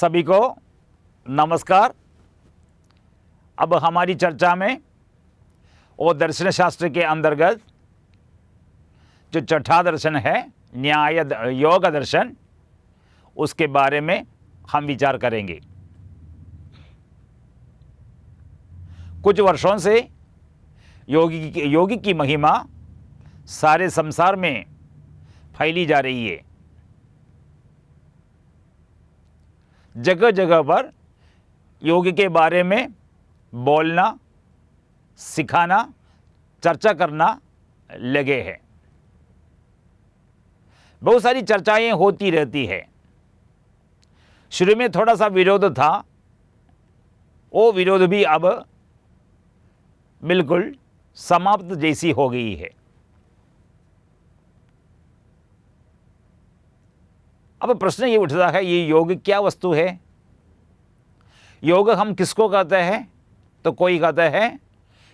सभी को नमस्कार। अब हमारी चर्चा में और दर्शन शास्त्र के अंतर्गत जो छठा दर्शन है न्याय योग दर्शन, उसके बारे में हम विचार करेंगे। कुछ वर्षों से योगी की महिमा सारे संसार में फैली जा रही है। जगह जगह पर योग के बारे में बोलना, सिखाना, चर्चा करना लगे हैं। बहुत सारी चर्चाएं होती रहती है। शुरू में थोड़ा सा विरोध था, वो विरोध भी अब बिल्कुल समाप्त जैसी हो गई है। अब प्रश्न ये उठता है, ये योग क्या वस्तु है? योग हम किसको कहते हैं? तो कोई कहता है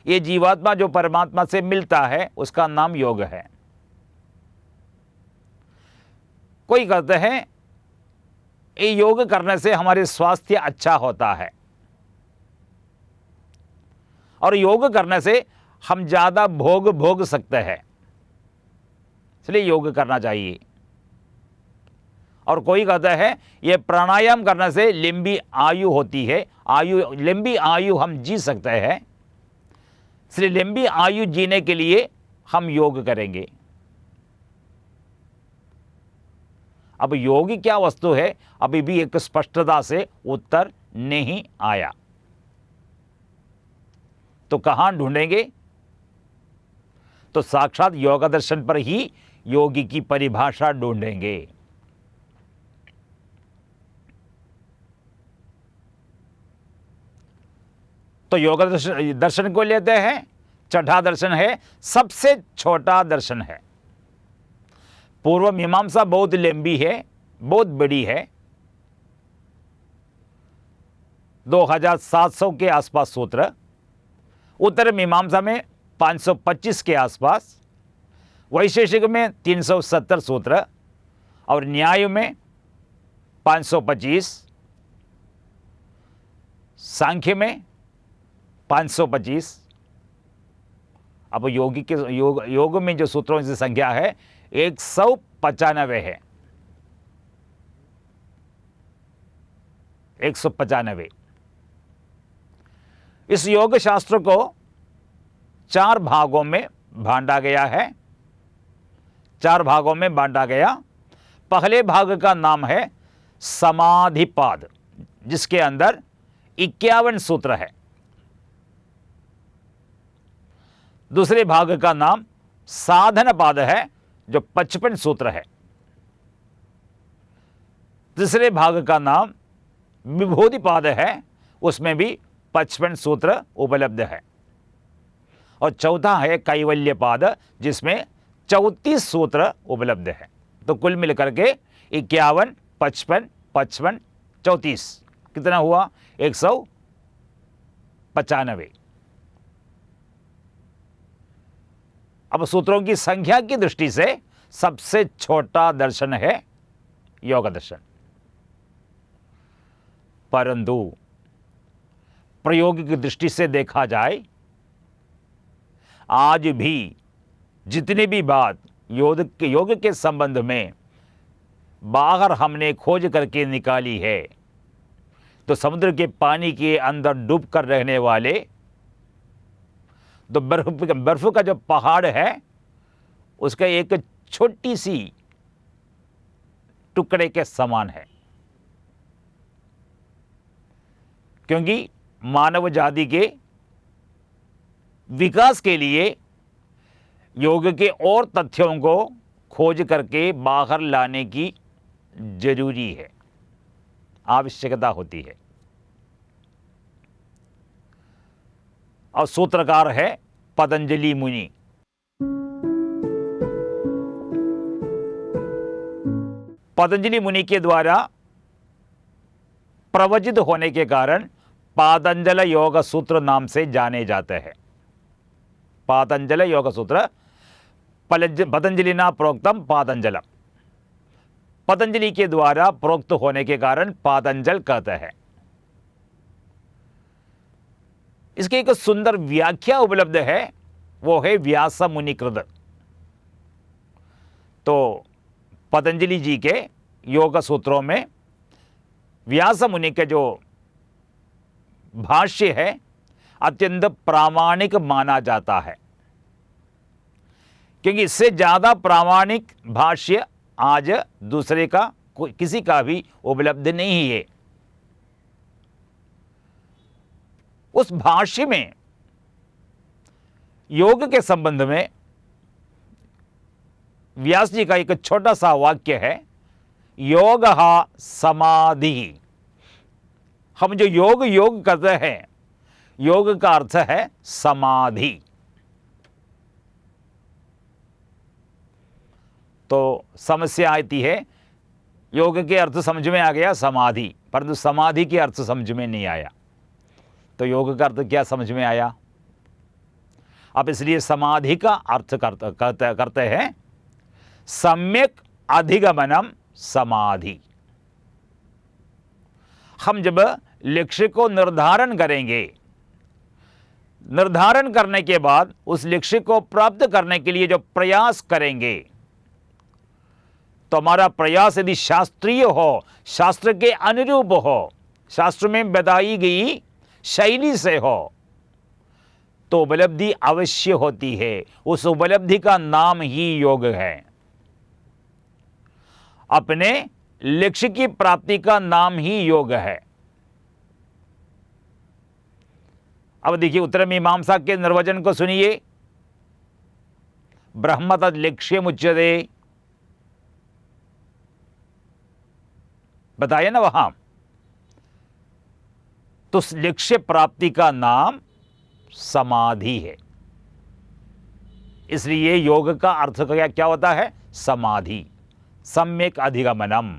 ये जीवात्मा जो परमात्मा से मिलता है उसका नाम योग है। कोई कहते हैं ये योग करने से हमारे स्वास्थ्य अच्छा होता है और योग करने से हम ज़्यादा भोग सकते हैं, इसलिए योग करना चाहिए। और कोई कहता है ये प्राणायाम करने से लंबी आयु होती है, लंबी आयु हम जी सकते हैं, इसलिए लंबी आयु जीने के लिए हम योग करेंगे। अब योग क्या वस्तु है, अभी भी एक स्पष्टता से उत्तर नहीं आया। तो कहाँ ढूंढेंगे? तो साक्षात योग दर्शन पर ही योगी की परिभाषा ढूंढेंगे। तो योग दर्शन को लेते हैं, छठा दर्शन है, सबसे छोटा दर्शन है। पूर्व मीमांसा बहुत लंबी है, बहुत बड़ी है, 2700 के आसपास सूत्र। उत्तर मीमांसा में 525 के आसपास, वैशेषिक में 370 सूत्र और न्याय में 525, सांख्य में 525। अब योग में जो सूत्रों की संख्या है 195 है, 195। इस योग शास्त्र को 4 भागों में बांटा गया है। 4 भागों में बांटा गया। पहले भाग का नाम है समाधिपाद, जिसके अंदर 51 सूत्र है। दूसरे भाग का नाम साधन पाद है, जो 55 सूत्र है। तीसरे भाग का नाम विभूति पाद है, उसमें भी 55 सूत्र उपलब्ध है। और चौथा है कैवल्य पाद, जिसमें 34 सूत्र उपलब्ध है। तो कुल मिलकर के 51, 55, 55, 34 कितना हुआ? 195। अब सूत्रों की संख्या की दृष्टि से सबसे छोटा दर्शन है योग दर्शन। परंतु प्रयोग की दृष्टि से देखा जाए, आज भी जितनी भी बात योग के संबंध में बाहर हमने खोज करके निकाली है, तो समुद्र के पानी के अंदर डूब कर रहने वाले तो बर्फ का जो पहाड़ है उसका एक छोटी सी टुकड़े के समान है। क्योंकि मानव जाति के विकास के लिए योग के और तथ्यों को खोज करके बाहर लाने की जरूरी है, आवश्यकता होती है। और सूत्रकार है पतंजलि मुनि। पतंजलि मुनि के द्वारा प्रवचित होने के कारण पातंजल योग सूत्र नाम से जाने जाते हैं। पातंजल योग सूत्र पतंजलिना प्रोक्तम पातंजलम। पतंजलि के द्वारा प्रोक्त होने के कारण पातंजल कहते हैं। इसकी एक सुंदर व्याख्या उपलब्ध है, वो है व्यास मुनिकृत। तो पतंजलि जी के योग सूत्रों में व्यास मुनि के जो भाष्य है अत्यंत प्रामाणिक माना जाता है, क्योंकि इससे ज्यादा प्रामाणिक भाष्य आज दूसरे का किसी का भी उपलब्ध नहीं है। उस भाष्य में योग के संबंध में व्यास जी का एक छोटा सा वाक्य है, योग समाधि। हम जो योग करते हैं, योग का अर्थ है समाधि। तो समस्या आती है, योग के अर्थ समझ में आ गया समाधि, परंतु समाधि के अर्थ समझ में नहीं आया। तो योग का अर्थ क्या समझ में आया? अब इसलिए समाधि का अर्थ करते हैं सम्यक अधिगमनम समाधि। हम जब लक्ष्य को निर्धारण करेंगे, निर्धारण करने के बाद उस लक्ष्य को प्राप्त करने के लिए जो प्रयास करेंगे, तो हमारा प्रयास यदि शास्त्रीय हो, शास्त्र के अनुरूप हो, शास्त्र में बताई गई शैली से हो, तो उपलब्धि अवश्य होती है। उस उपलब्धि का नाम ही योग है। अपने लक्ष्य की प्राप्ति का नाम ही योग है। अब देखिए, उत्तर मीमांसा के निर्वचन को सुनिए। ब्रह्म तद लक्ष्य मुच्यते, बताया ना वहां। तो लक्ष्य प्राप्ति का नाम समाधि है। इसलिए योग का अर्थ क्या होता है? समाधि, सम्यक अधिगमनम।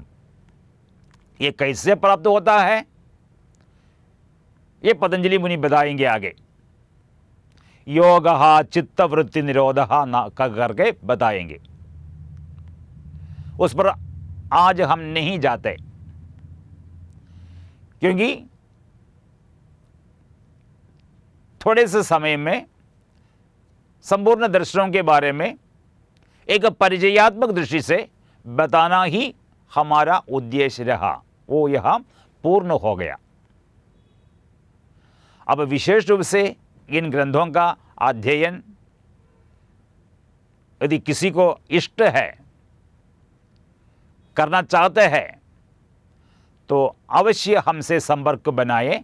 ये कैसे प्राप्त होता है, ये पतंजलि मुनि बताएंगे आगे। योग चित्त वृत्ति निरोध करके बताएंगे। उस पर आज हम नहीं जाते, क्योंकि थोड़े से समय में संपूर्ण दर्शनों के बारे में एक परिचयात्मक दृष्टि से बताना ही हमारा उद्देश्य रहा, वो यहां पूर्ण हो गया। अब विशेष रूप से इन ग्रंथों का अध्ययन यदि किसी को इष्ट है, करना चाहते हैं, तो अवश्य हमसे संपर्क बनाए,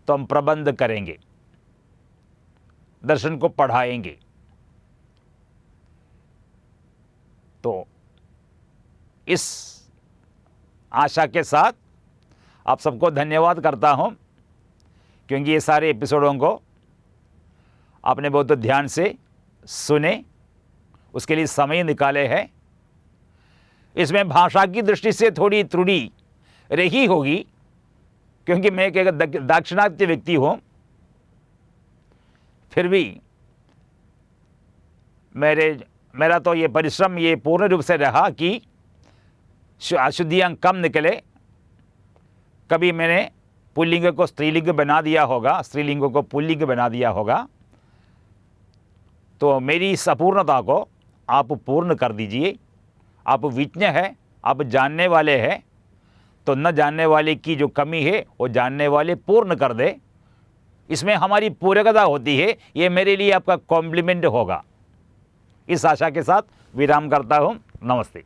तो हम प्रबंध करेंगे, दर्शन को पढ़ाएंगे। तो इस आशा के साथ आप सबको धन्यवाद करता हूं, क्योंकि ये सारे एपिसोडों को आपने बहुत ध्यान से सुने, उसके लिए समय निकाले हैं। इसमें भाषा की दृष्टि से थोड़ी त्रुटि रही होगी, क्योंकि मैं एक दाक्षिणात्य व्यक्ति हूं। फिर भी मेरा तो ये परिश्रम ये पूर्ण रूप से रहा कि अशुद्धियां कम निकले। कभी मैंने पुल्लिंग को स्त्रीलिंग बना दिया होगा, स्त्रीलिंग को पुल्लिंग बना दिया होगा, तो मेरी इस अपूर्णता को आप पूर्ण कर दीजिए। आप विज्ञ है, आप जानने वाले हैं, तो न जानने वाले की जो कमी है वो जानने वाले पूर्ण कर दे। इसमें हमारी पूरकता होती है, ये मेरे लिए आपका कॉम्प्लीमेंट होगा। इस आशा के साथ विराम करता हूँ। नमस्ते।